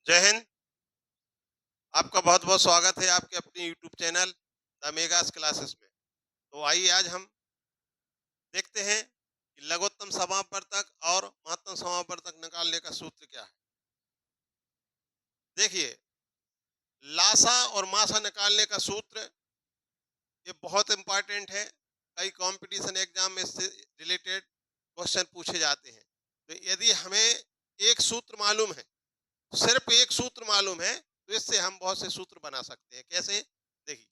जय हिंद। आपका बहुत बहुत स्वागत है आपके अपने यूट्यूब चैनल द मेगास क्लासेस में। तो आइए आज हम देखते हैं कि लघुत्तम समापवर्तक और महत्तम समापवर्तक निकालने का सूत्र क्या है। देखिए, लासा और मासा निकालने का सूत्र ये बहुत इंपॉर्टेंट है। कई कंपटीशन एग्जाम में इससे रिलेटेड क्वेश्चन पूछे जाते हैं। तो यदि हमें एक सूत्र मालूम है, सिर्फ एक सूत्र मालूम है, तो इससे हम बहुत से सूत्र बना सकते हैं। कैसे? देखिए,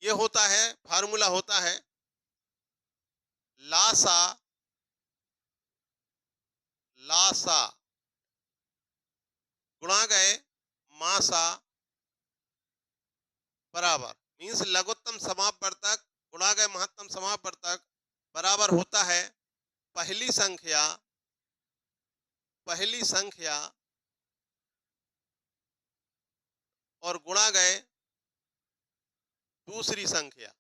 ये होता है, फार्मूला होता है लासा लासा गुणा गए मासा बराबर मीन्स लघुत्तम समापवर्तक गुणा गए महत्तम समापवर्तक बराबर होता है पहली संख्या और गुणा गए दूसरी संख्या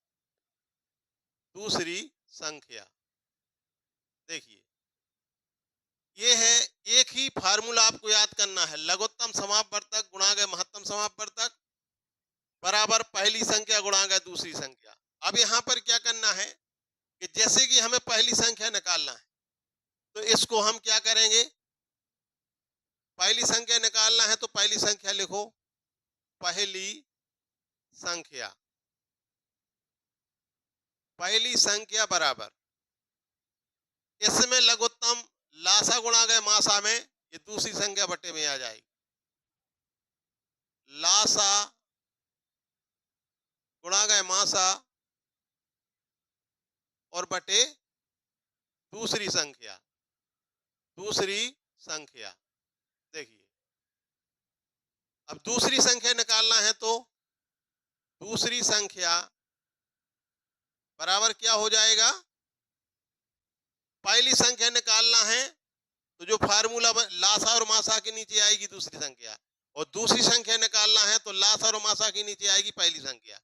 दूसरी संख्या। देखिए, ये है, एक ही फार्मूला आपको याद करना है। लघुत्तम समापवर्तक गुणा गए महत्तम समापवर्तक बराबर पहली संख्या गुणा गए दूसरी संख्या। अब यहाँ पर क्या करना है कि जैसे कि हमें पहली संख्या निकालना है, तो इसको हम क्या करेंगे, पहली संख्या निकालना है तो पहली संख्या लिखो, पहली संख्या पहली संख्या बराबर इसमें लघुत्तम लासा गुणा गए मासा में ये दूसरी संख्या बटे में आ जाएगी। लासा गुणा गए मासा और बटे दूसरी संख्या। देखिए, अब दूसरी संख्या निकालना है तो दूसरी संख्या बराबर क्या हो जाएगा, पहली संख्या निकालना है तो जो फार्मूला लासा और मासा के नीचे आएगी दूसरी संख्या, और दूसरी संख्या निकालना है तो लासा और मासा के नीचे आएगी पहली संख्या।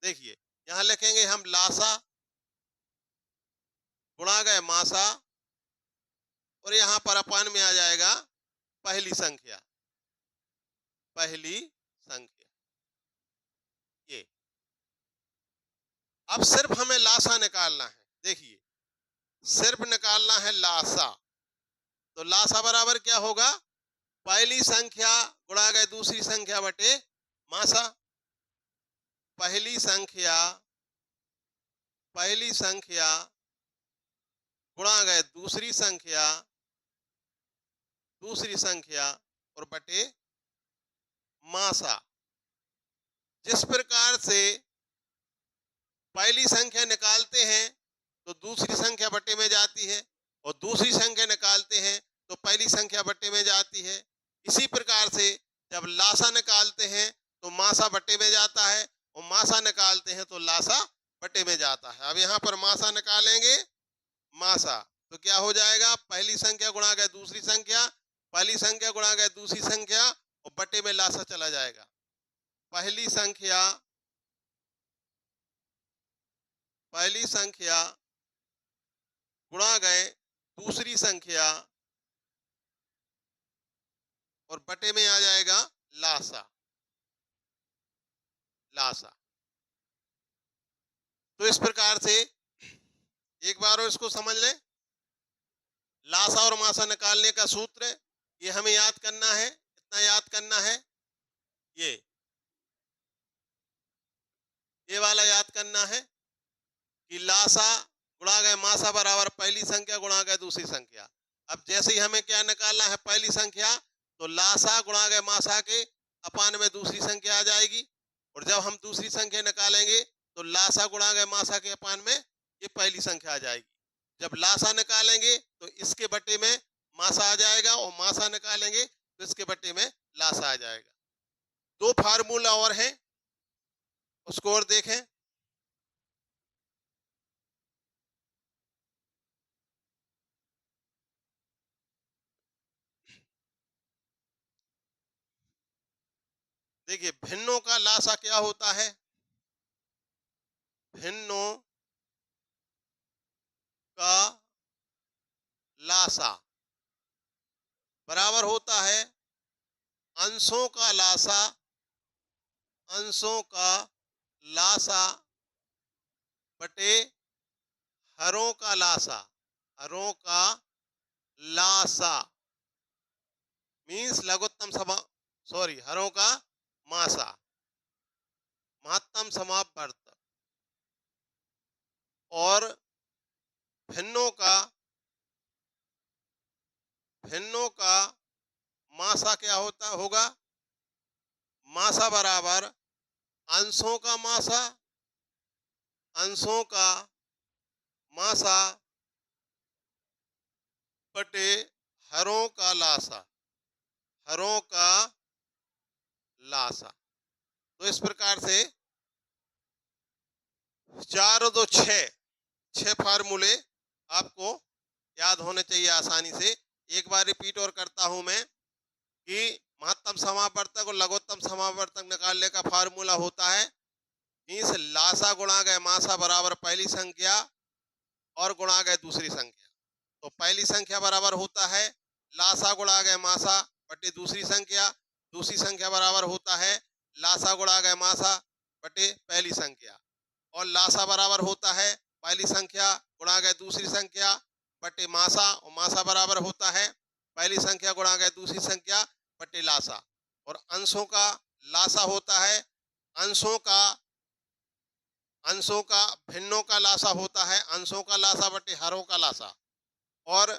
देखिए, यहां लिखेंगे हम लासा गुणा गए मासा और यहां पर अपान में आ जाएगा पहली संख्या। ये अब सिर्फ हमें लासा निकालना है। देखिए, सिर्फ निकालना है लासा, तो लासा बराबर क्या होगा, पहली संख्या गुणा गए दूसरी संख्या बटे मासा। पहली संख्या गुणा गए दूसरी संख्या और बटे मासा। जिस प्रकार से पहली संख्या निकालते हैं तो दूसरी संख्या बटे में जाती है, और दूसरी संख्या निकालते हैं तो पहली संख्या बटे में जाती है, इसी प्रकार से जब लासा निकालते हैं तो मासा बटे में जाता है, और मासा निकालते हैं तो लासा बटे में जाता है। अब यहाँ पर मासा निकालेंगे, मासा तो क्या हो जाएगा, पहली संख्या गुणा गए दूसरी संख्या, पहली संख्या गुणा गए दूसरी संख्या और बटे में लासा चला जाएगा। पहली संख्या गुणा गए दूसरी संख्या और बटे में आ जाएगा लासा। तो इस प्रकार से एक बार और इसको समझ लें, लासा और मासा निकालने का सूत्र ये हमें याद करना है। कितना याद करना है, ये ये वाला याद करना है कि लासा गुणा गए मासा बराबर पहली संख्या गुणा गए दूसरी संख्या। अब जैसे ही हमें क्या निकालना है, पहली संख्या, तो लासा गुणा गए मासा के अपान में दूसरी संख्या आ जाएगी, और जब हम दूसरी संख्या निकालेंगे तो लासा गुणा गए मासा के अपान में ये पहली संख्या आ जाएगी। जब लासा निकालेंगे तो इसके बटे में मासा आ जाएगा, और मासा निकालेंगे तो इसके बटे में लासा आ जाएगा। दो फार्मूला और हैं, उसको और देखें। देखिए, भिन्नों का लासा क्या होता है, भिन्नों का लासा बराबर होता है अंशों का लासा, अंशों का लासा बटे हरों का लासा, हरों का लासा मीन्स लघुत्तम समा, सॉरी, हरों का मासा, महत्तम समापवर्तक, और भिन्नों का, भिन्नों का मासा क्या होता होगा? मासा बराबर अंशों का मासा, अंशों का मासा बटे हरों का लासा, हरों का लासा। तो इस प्रकार से 4 और 2 6, 6 फार्मूले आपको याद होने चाहिए आसानी से। एक बार रिपीट और करता हूं मैं कि महत्तम समापवर्तक और लघुत्तम समापवर्तक निकालने का फार्मूला होता है मीन्स लासा गुणा गए मासा बराबर पहली संख्या और गुणा गए दूसरी संख्या। तो पहली संख्या बराबर होता है लासा गुणा गए मासा बटे दूसरी संख्या, दूसरी संख्या बराबर होता है लासा गुणा गए मासा बटे पहली संख्या, और लासा बराबर होता है पहली संख्या गुणा गए दूसरी संख्या बटे मासा, और मासा बराबर होता है पहली संख्या गुणा गए दूसरी संख्या बटे लासा। और अंशों का लासा होता है अंशों का, अंशों का भिन्नों का लासा होता है अंशों का लासा बटे हरों का लासा, और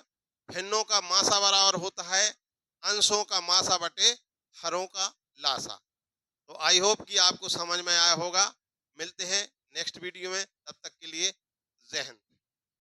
भिन्नों का मासा बराबर होता है अंशों का मासा बटे हरों का लासा। तो आई होप कि आपको समझ में आया होगा। मिलते हैं नेक्स्ट वीडियो में, तब तक के लिए जय हिंद।